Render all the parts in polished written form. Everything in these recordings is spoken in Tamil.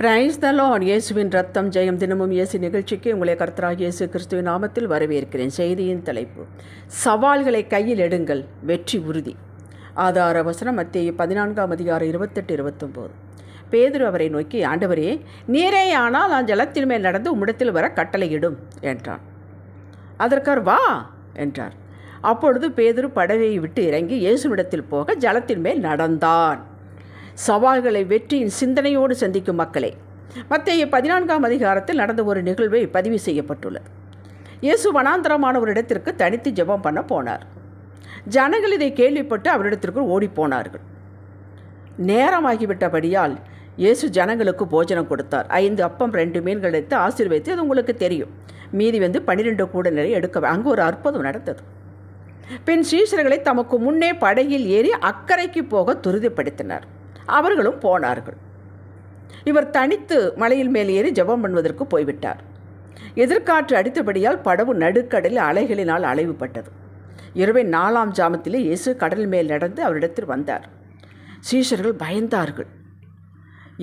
Praise the Lord. இயேசுவின் ரத்தம் ஜெயம். தினமும் இயேசு நிகழ்ச்சிக்கு உங்களை கர்த்தராகிய இயேசு கிறிஸ்துவின் நாமத்தில் வரவேற்கிறேன். செய்தியின் தலைப்பு: சவால்களை கையில் எடுங்கள், வெற்றி உறுதி. ஆதார வசனம் மத்தேயு 14:28-29. பேதுரு அவரை நோக்கி, ஆண்டவரே, நீரே ஆனால் நான் ஜலத்தின் மேல் நடந்து உம்மிடத்தில் வர கட்டளையிடும் என்றான். அதற்கார் வா என்றார். அப்பொழுது பேதுரு படகையை விட்டு இறங்கி இயேசுவிடத்தில் போக ஜலத்தின் மேல் நடந்தான். சவால்களை வெற்றியின் சிந்தனையோடு சந்திக்கும் மக்களே, மத்தேயு 14 நடந்த ஒரு நிகழ்வை பதிவு செய்யப்பட்டுள்ளது. இயேசு வனாந்தரமான ஒரு இடத்திற்கு தனித்து ஜெபம் பண்ண போனார். ஜனங்கள் இதை கேள்விப்பட்டு அவரிடத்திற்கு ஓடிப்போனார்கள். நேரமாகிவிட்டபடியால் இயேசு ஜனங்களுக்கு போஜனம் கொடுத்தார். 5 அப்பம் 2 மீன்கள் எடுத்து ஆசீர்வதித்து, அது உங்களுக்கு தெரியும், மீதி 12 கூட நிறைய எடுக்க. அங்கு ஒரு அற்புதம் நடந்தது. பின் சீஷர்களை தமக்கு முன்னே படகில் ஏறி அக்கறைக்கு போக துரிதப்படுத்தினார். அவர்களும் போனார்கள். இவர் தனித்து மலையில் மேல் ஏறி ஜெபம் பண்ணுவதற்கு போய்விட்டார். எதிர்காற்று அடித்தபடியால் படகு நடுக்கடலில் அலைகளினால் அலைவுபட்டது. இரவு 4ஆம் ஜாமத்திலே இயேசு கடல் மேல் நடந்து அவரிடத்தில் வந்தார். சீஷர்கள் பயந்தார்கள்.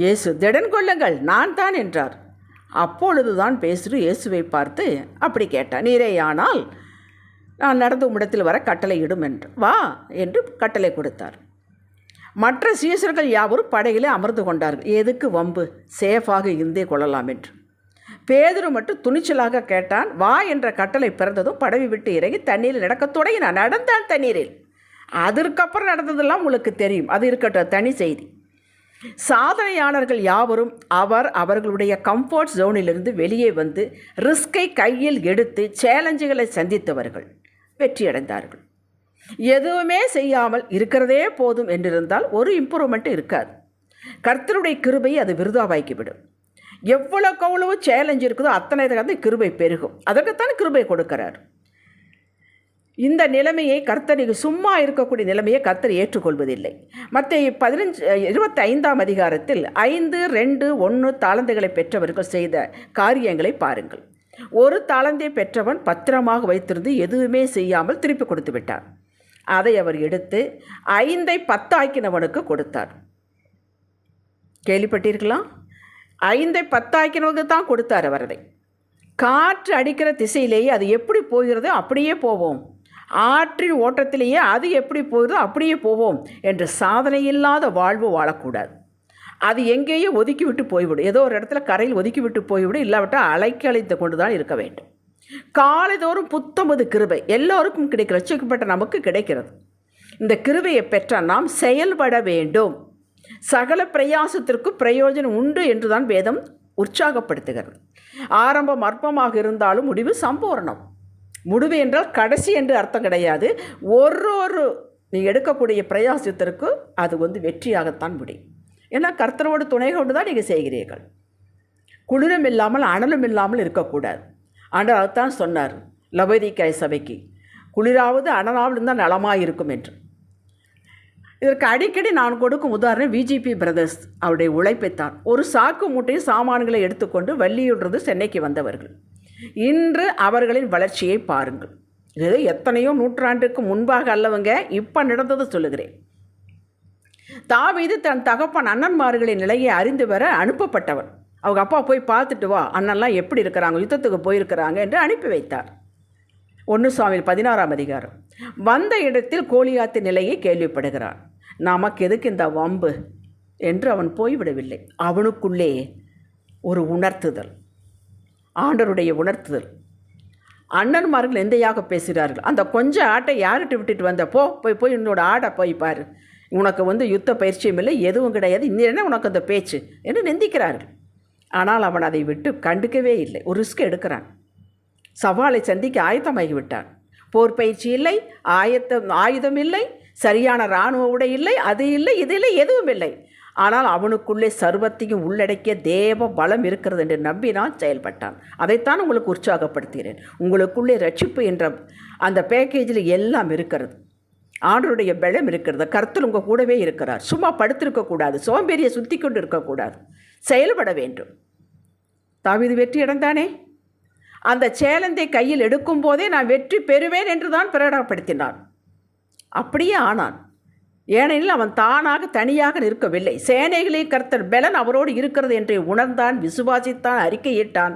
இயேசு, திடன் கொள்ளுங்கள், நான் தான் என்றார். அப்பொழுதுதான் பேசுரு இயேசுவை பார்த்து அப்படி கேட்டார். நீரேயானால் நான் நடந்து உம்மிடத்தில் வர கட்டளையிடும் என்று வா என்று கட்டளை கொடுத்தார். மற்ற சீசர்கள் யாவரும் படகிலே அமர்ந்து கொண்டார்கள். எதுக்கு வம்பு, சேஃபாக இருந்தே கொள்ளலாம் என்று. பேதுரு மட்டும் துணிச்சலாக கேட்டான். வா என்ற கட்டளை பிறந்ததும் படவை விட்டு இறங்கி தண்ணீரில் நடக்க தொடங்கினான். நடந்தான் தண்ணீரில். அதற்கப்புறம் நடந்ததெல்லாம் உங்களுக்கு தெரியும், அது இருக்கட்டும், தனி செய்தி. சாதனையாளர்கள் யாவரும் அவர்களுடைய கம்ஃபர்ட் ஜோனிலிருந்து வெளியே வந்து ரிஸ்கை கையில் எடுத்து சேலஞ்சுகளை சந்தித்தவர்கள் வெற்றியடைந்தார்கள். எதுவுமே செய்யாமல் இருக்கிறதே போதும் என்றிருந்தால் ஒரு இம்ப்ரூவ்மெண்ட் இருக்காது. கர்த்தருடைய கிருபை அது விருதாவாக்கிவிடும். எவ்வளவு சேலஞ்ச் இருக்குதோ அத்தனை கிருபை பெருகும். அதற்குத்தான் கிருபை கொடுக்கிறார். இந்த நிலைமையை கர்த்தருக்கு சும்மா இருக்கக்கூடிய நிலைமையை கர்த்தர் ஏற்றுக்கொள்வதில்லை. மத்தேயு 25 5, 2, 1 தாளந்துகளை பெற்றவர்கள் செய்த காரியங்களை பாருங்கள். ஒரு தாளந்தை பெற்றவன் பத்திரமாக வைத்திருந்து எதுவுமே செய்யாமல் திருப்பி கொடுத்து விட்டார். அதை அவர் எடுத்து 5ஐ 10 ஆக்கினவனுக்கு கொடுத்தார். கேள்விப்பட்டீர்களா? 5ஐ 10 ஆக்கினவனுக்கு தான் கொடுத்தார் அவர். அதை காற்று அடிக்கிற திசையிலேயே அது எப்படி போகிறதோ அப்படியே போவோம், ஆற்றின் ஓட்டத்திலேயே அது எப்படி போகிறதோ அப்படியே போவோம் என்று சாதனை இல்லாத வாழ்வு வாழக்கூடாது. அது எங்கேயோ ஒதுக்கிவிட்டு போய்விடும். ஏதோ ஒரு இடத்துல கரையில் ஒதுக்கிவிட்டு போய்விடும். இல்லாவிட்டால் அழைத்து கொண்டு தான் இருக்க வேண்டும். காலைதோறும் புத்தமது கிருபை எல்லோருக்கும் கிடைக்கிற ரட்சிக்கப்பட்ட நமக்கு கிடைக்கிறது. இந்த கிருபையை பெற்ற நாம் செயல்பட வேண்டும். சகல பிரயாசத்திற்கு பிரயோஜனம் உண்டு என்றுதான் வேதம் உற்சாகப்படுத்துகிறது. ஆரம்பம் அற்பமாக இருந்தாலும் முடிவு சம்பூர்ணம். முடிவு என்றால் கடைசி என்று அர்த்தம் கிடையாது. ஒரு நீ எடுக்கக்கூடிய பிரயாசத்திற்கு அது வெற்றியாகத்தான் முடியும். ஏன்னா கர்த்தரோடு துணை கொண்டு தான் நீங்கள் செய்கிறீர்கள். குளிரும் இல்லாமல் அனலும் இல்லாமல் இருக்கக்கூடாது. ஆண்டவர் தான் சொன்னார் லவோதிக்கேய சபைக்கு, குளிராவது அனலாவது இருந்தால் நலமாக இருக்கும் என்று. இதற்கு அடிக்கடி நான் கொடுக்கும் உதாரணம் விஜிபி பிரதர்ஸ். அவருடைய உழைப்பைத்தான். ஒரு சாக்கு மூட்டையும் சாமான்களை எடுத்துக்கொண்டு வள்ளியுடுறது சென்னைக்கு வந்தவர்கள். இன்று அவர்களின் வளர்ச்சியை பாருங்கள். இது எத்தனையோ நூற்றாண்டுக்கு முன்பாக அல்லவங்க, இப்போ நடந்தது சொல்லுகிறேன். தாவீது தன் தகப்பன் அண்ணன்மார்களின் நிலையை அறிந்து வர அனுப்பப்பட்டவன். அவங்க அப்பா போய் பார்த்துட்டு வா, அண்ணன்லாம் எப்படி இருக்கிறாங்க, யுத்தத்துக்கு போயிருக்கிறாங்க என்று அனுப்பி வைத்தார். 1 சாமுவேல் 16 வந்த இடத்தில் கோலியாத்து நிலையை கேள்விப்படுகிறான். நமக்கு எதுக்கு இந்த வம்பு என்று அவன் போய்விடவில்லை. அவனுக்குள்ளே ஒரு உணர்த்துதல், ஆண்டவருடைய உணர்த்துதல். அண்ணன்மார்கள் எந்தையாக பேசுகிறார்கள். அந்த கொஞ்சம் ஆட்டை யார்கிட்ட விட்டுட்டு வந்த, போய் என்னோட ஆடை போய் பாரு, உனக்கு யுத்த பயிற்சியும் இல்லை, எதுவும் கிடையாது, இன்னும் என்ன உனக்கு அந்த பேச்சு என்று நிந்திக்கிறார்கள். ஆனால் அவன் அதை விட்டு கண்டுக்கவே இல்லை. ஒரு ரிஸ்க் எடுக்கிறான். சவாலை சந்திக்க ஆயத்தமாகிவிட்டான். போர் பயிற்சி இல்லை, ஆயுதம் இல்லை, சரியான இராணுவ உடை இல்லை, அது இல்லை, இது இல்லை, எதுவும் இல்லை. ஆனால் அவனுக்குள்ளே சர்வத்தையும் உள்ளடக்கிய தேவ பலம் இருக்கிறது என்று நம்பினால் செயல்பட்டான். அதைத்தான் உங்களுக்கு உற்சாகப்படுத்துகிறேன். உங்களுக்குள்ளே ரட்சிப்பு என்ற அந்த பேக்கேஜில் எல்லாம் இருக்கிறது. ஆண்டவருடைய பலம் இருக்கிறது. கர்த்தர் உங்கள் கூடவே இருக்கிறார். சும்மா படுத்திருக்கக்கூடாது, சோம்பேறியை சுற்றி கொண்டு இருக்கக்கூடாது, செயல்பட வேண்டும். தாவீது வெற்றி அடைந்தானே. அந்த சேலந்தை கையில் எடுக்கும் போதே நான் வெற்றி பெறுவேன் என்று தான் பிரகடனப்படுத்தினான். அப்படியே ஆனான். ஏனெனில் அவன் தானாக தனியாக நிற்கவில்லை. சேனைகளே கர்த்தர் பெலன் அவரோடு இருக்கிறது என்று உணர்ந்தான், விசுவாசித்தான், அறிக்கையிட்டான்.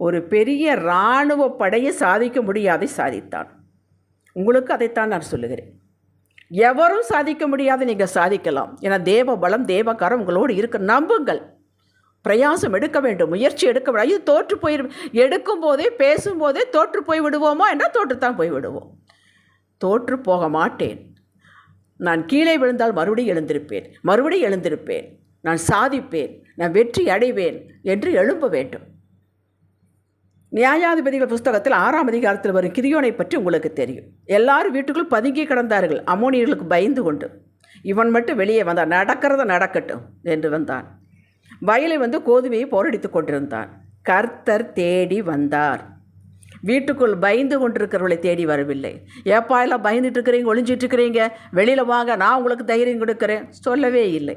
ஒரு பெரிய இராணுவ படையை சாதிக்க முடியாதை சாதித்தான். உங்களுக்கு அதைத்தான் நான் சொல்லுகிறேன். எவரும் சாதிக்க முடியாத நீங்கள் சாதிக்கலாம். ஏன்னா தேவ பலம் தேவகாரம் உங்களோடு இருக்க. நம்புங்கள். பிரயாசம் எடுக்க வேண்டும், முயற்சி எடுக்க வேண்டும். இது தோற்று போய் எடுக்கும் போதே பேசும்போதே தோற்று போய் விடுவோமோ என்றால் தோற்றுத்தான் போய் விடுவோம். தோற்று போக மாட்டேன். நான் கீழே விழுந்தால் மறுபடியும் எழுந்திருப்பேன். நான் சாதிப்பேன், நான் வெற்றி அடைவேன் என்று எழும்ப வேண்டும். நியாயாதிபதிகள் புஸ்தகத்தில் 6ஆம் அதிகாரத்தில் வரும் கிதியோனை பற்றி உங்களுக்கு தெரியும். எல்லாரும் வீட்டுக்குள் பதுங்கி கிடந்தார்கள், அம்மோனியர்களுக்கு பயந்து கொண்டு. இவன் மட்டும் வெளியே வந்தான். நடக்கிறத நடக்கட்டும் என்று வந்தான். வயலில் கோதுமையை போரடித்து கொண்டிருந்தான். கர்த்தர் தேடி வந்தார். வீட்டுக்குள் பயந்து கொண்டிருக்கிறவர்களை தேடி வரவில்லை. ஏப்பா எல்லாம் பயந்துட்டு இருக்கிறீங்க, ஒளிஞ்சிட்டு இருக்கிறீங்க, வெளியில் வாங்க, நான் உங்களுக்கு தைரியம் கொடுக்குறேன் சொல்லவே இல்லை.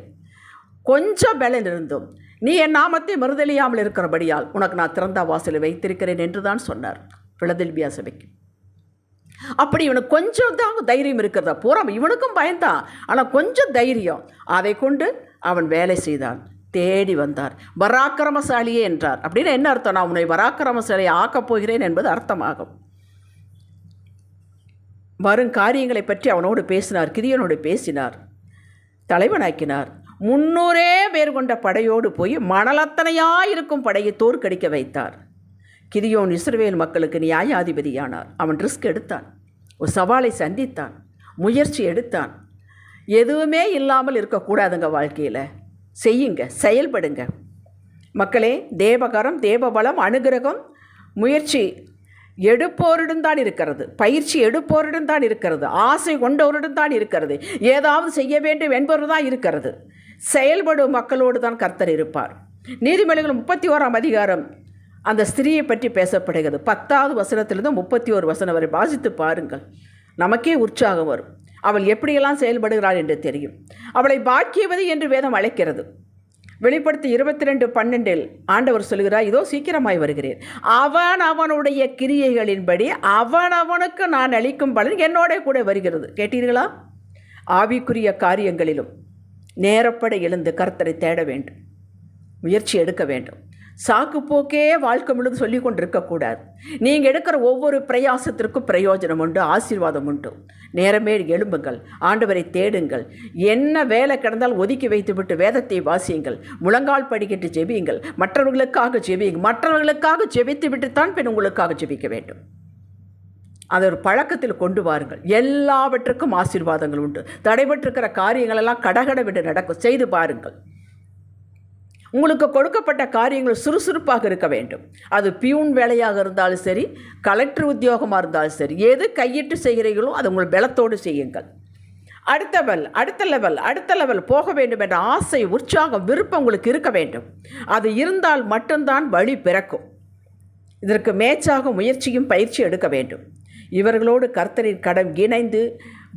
கொஞ்சம் பலன் இருந்தும் நீ என் நாமத்தை மறுதலியாமல் இருக்கிறபடியால் உனக்கு நான் திறந்த வாசலை வைத்திருக்கிறேன் என்று தான் சொன்னார் பிலதெல்பியா சபைக்கு. அப்படி இவனுக்கு கொஞ்சம் தான் தைரியம் இருக்கிறதா, பூரா இவனுக்கும் பயந்தான், ஆனால் கொஞ்சம் தைரியம். அதை கொண்டு அவன் வேலை செய்தான். தேடி வந்தார். பராக்கிரமசாலியே என்றார். அப்படின்னு என்ன அர்த்தம்? நான் உன்னை பராக்கிரமசாலியை ஆக்கப் போகிறேன் என்பது அர்த்தமாகும். வரும் காரியங்களை பற்றி அவனோடு பேசினார், கிதியோனோடு பேசினார், தலைவனாக்கினார். 300 பேர் கொண்ட படையோடு போய் மணலத்தனையாயிருக்கும் படையை தோற்கடிக்க வைத்தார். கிதியோன் இஸ்ரவேல் மக்களுக்கு நியாயாதிபதியானார். அவன் ரிஸ்க் எடுத்தான், ஒரு சவாலை சந்தித்தான், முயற்சி எடுத்தான். எதுவுமே இல்லாமல் இருக்கக்கூடாதுங்க வாழ்க்கையில். செய்யுங்க, செயல்படுங்க மக்களே. தேவகரம், தேவபலம், அனுகிரகம், முயற்சி எடுப்போரிடம் தான் இருக்கிறது. பயிற்சி எடுப்போரிடம் தான் இருக்கிறது. ஆசை கொண்டவரிடம் தான் இருக்கிறது. ஏதாவது செய்ய வேண்டும் என்பவர் தான் இருக்கிறது. செயல்படும் மக்களோடு தான் கர்த்தர் இருப்பார். நீதிமொழிகள் 31ஆம் அதிகாரம் அந்த ஸ்திரீயை பற்றி பேசப்படுகிறது. 10வது வசனத்திலிருந்து 31 வசனம் வரை வாசித்து பாருங்கள். நமக்கே உற்சாகம் வரும். அவள் எப்படியெல்லாம் செயல்படுகிறாள் என்று தெரியும். அவளை பாக்கியவதி என்று வேதம் அழைக்கிறது. வெளிப்படுத்தி 22:12 ஆண்டவர் சொல்கிறார், இதோ சீக்கிரமாய் வருகிறேன், அவனுடைய கிரியைகளின்படி அவனுக்கு நான் அளிக்கும் பலன் என்னோட கூட வருகிறது. கேட்டீர்களா? ஆவிக்குரிய காரியங்களிலும் நேரப்பட எழுந்து கர்த்தரை தேட வேண்டும், முயற்சி எடுக்க வேண்டும். சாக்கு போக்கே வாழ்க்கை முழுது சொல்லி கொண்டு இருக்கக்கூடாது. நீங்கள் எடுக்கிற ஒவ்வொரு பிரயாசத்திற்கும் பிரயோஜனம் உண்டு, ஆசீர்வாதம் உண்டு. நேரமே எழும்புங்கள், ஆண்டவரை தேடுங்கள். என்ன வேலை கிடந்தால் ஒதுக்கி வைத்துவிட்டு வேதத்தை வாசியுங்கள், முழங்கால் படிக்கிட்டு ஜெபியுங்கள், மற்றவர்களுக்காக ஜெபியுங்கள். மற்றவர்களுக்காக ஜெபித்து விட்டுத்தான் பின் உங்களுக்காக ஜெபிக்க வேண்டும். அதை ஒரு பழக்கத்தில் கொண்டு வாருங்கள். எல்லாவற்றுக்கும் ஆசீர்வாதங்கள் உண்டு. தடைபட்டிருக்கிற காரியங்களெல்லாம் கடகட விட்டு நடக்கும். செய்து பாருங்கள். உங்களுக்கு கொடுக்கப்பட்ட காரியங்கள் சுறுசுறுப்பாக இருக்க வேண்டும். அது பியூன் வேலையாக இருந்தாலும் சரி, கலெக்டர் உத்தியோகமாக இருந்தாலும் சரி, எது கையிட்டு செய்கிறீர்களோ அது உங்கள் பலத்தோடு செய்யுங்கள். அடுத்த லெவல் போக வேண்டும் என்ற ஆசை, உற்சாகம், விருப்பம் உங்களுக்கு இருக்க வேண்டும். அது இருந்தால் மட்டும்தான் வழி பிறக்கும். இதற்கு மேய்ச்சாக முயற்சியும் பயிற்சி எடுக்க வேண்டும். இவர்களோடு கர்த்தரின் கடம் இணைந்து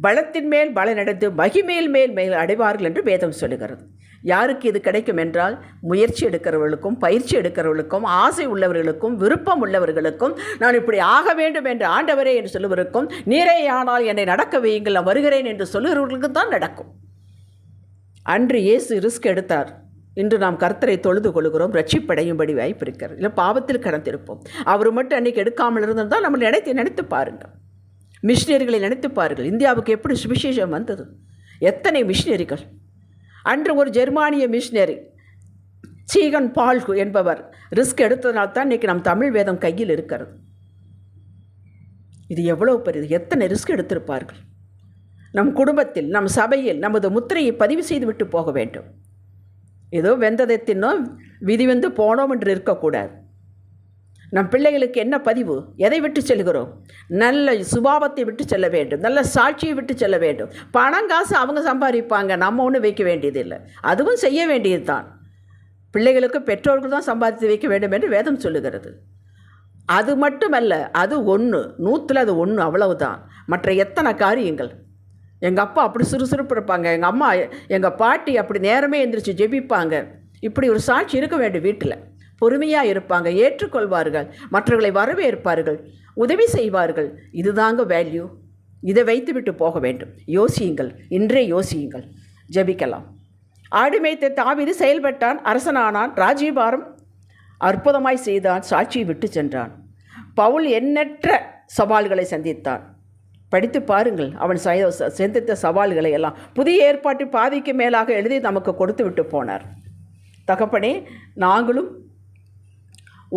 பலத்தின் மேல் பலனடைந்து மகிமேல் மேல் அடைவார்கள் என்று வேதம் சொல்லுகிறது. யாருக்கு இது கிடைக்கும் என்றால், முயற்சி எடுக்கிறவர்களுக்கும் பயிற்சி எடுக்கிறவர்களுக்கும் ஆசை உள்ளவர்களுக்கும் விருப்பம் உள்ளவர்களுக்கும், நான் இப்படி ஆக வேண்டும் என்று ஆண்டவரே என்று சொல்லுவதற்கும், நீரே ஆனால் என்னை நடக்க வையுங்கள், நான் வருகிறேன் என்று சொல்லுகிறவர்களுக்கு தான் நடக்கும். அன்று இயேசு ரிஸ்க் எடுத்தார். இன்று நாம் கர்த்தரை தொழுது கொள்கிறோம், ரட்சிப்படையும்படி வாய்ப்பு இருக்கிறது. இல்லை பாவத்தில் கடந்திருப்போம். அவர் மட்டும் அன்றைக்கி எடுக்காமல் இருந்திருந்தால் நம்ம நினைத்து பாருங்கள். மிஷினரிகளை நினைத்து பாருங்கள். இந்தியாவுக்கு எப்படி சுவிசேஷம் வந்தது? எத்தனை மிஷினரிகள்! அன்று ஒரு ஜெர்மானிய மிஷினரி சீகன் பால்கு என்பவர் ரிஸ்க் எடுத்ததனால்தான் இன்றைக்கி நம் தமிழ் வேதம் கையில் இருக்கிறது. இது எவ்வளோ பெரியது! எத்தனை ரிஸ்க் எடுத்திருப்பார்கள்! நம் குடும்பத்தில், நம் சபையில் நமது முத்திரையை பதிவு செய்து விட்டு போக வேண்டும். ஏதோ வெந்ததை தின்னோம், விதி வந்து போனோம் என்று இருக்கக்கூடாது. நம் பிள்ளைகளுக்கு என்ன பதிவு? எதை விட்டு செல்கிறோம்? நல்ல சுபாவத்தை விட்டு செல்ல வேண்டும், நல்ல சாட்சியை விட்டு செல்ல வேண்டும். பணம் காசு அவங்க சம்பாதிப்பாங்க, நம்ம ஒன்றும் வைக்க வேண்டியதில்லை. அதுவும் செய்ய வேண்டியது தான். பிள்ளைகளுக்கு பெற்றோர்கள் தான் சம்பாதித்து வைக்க வேண்டும் என்று வேதம் சொல்லுகிறது. அது மட்டுமல்ல, அது 100ல் அது 1, அவ்வளவுதான். மற்ற எத்தனை காரியங்கள்! எங்கள் அப்பா அப்படி சுறுசுறுப்பு இருப்பாங்க, எங்கள் அம்மா எங்கள் பாட்டி அப்படி நேரமே எந்திரிச்சு ஜெபிப்பாங்க. இப்படி ஒரு சாட்சி இருக்க வேண்டும். வீட்டில் பொறுமையாக இருப்பாங்க, ஏற்றுக்கொள்வார்கள், மற்றவர்களை வரவேற்பார்கள், உதவி செய்வார்கள். இதுதாங்க வேல்யூ. இதை வைத்துவிட்டு போக வேண்டும். யோசியுங்கள், இன்றே யோசியுங்கள். ஜெபிக்கலாம். ஆடு மேய்த்த தாவீது செயல்பட்டான், அரசனானான், ராஜ்யபாரம் அற்புதமாய் செய்தான், சாட்சியை விட்டு சென்றான். பவுல் எண்ணற்ற சவால்களை சந்தித்தான். படித்து பாருங்கள் அவன் சந்தித்த சவால்களை எல்லாம். புதிய ஏற்பாட்டு பாதிக்கு மேலாக எழுதி நமக்கு கொடுத்து விட்டு போனார். தகப்பனே, நாங்களும்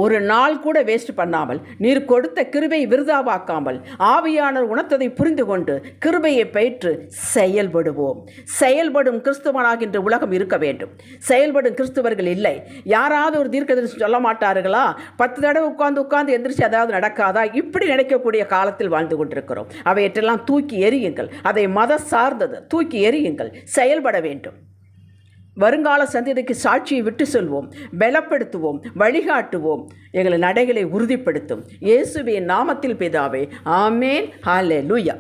ஒரு நாள் கூட வேஸ்ட் பண்ணாமல், நீர் கொடுத்த கிருபை விருதாவாக்காமல், ஆவியானவர் உணர்த்ததை புரிந்து கொண்டு கிருபையை பெற்று செயல்படுவோம். செயல்படும் கிறிஸ்துவனாகின்ற உலகம் இருக்க வேண்டும். செயல்படும் கிறிஸ்துவர்கள் இல்லை. யாராவது ஒரு தீர்க்கதரிசி சொல்ல மாட்டார்களா? 10 தடவை உட்கார்ந்து எந்திரிச்சு அதாவது நடக்காதா? இப்படி நினைக்கக்கூடிய காலத்தில் வாழ்ந்து கொண்டிருக்கிறோம். அவையற்றெல்லாம் தூக்கி எறியுங்கள். அதை மத சார்ந்தது தூக்கி எறியுங்கள். செயல்பட வேண்டும். வருங்கால சந்ததிக்கு சாட்சியை விட்டு சொல்வோம், பலப்படுத்துவோம், வழிகாட்டுவோம். எங்கள் நடைகளை உறுதிப்படுத்தும். இயேசுவின் நாமத்தில் பிதாவே, ஆமேன். ஹல்லேலூயா.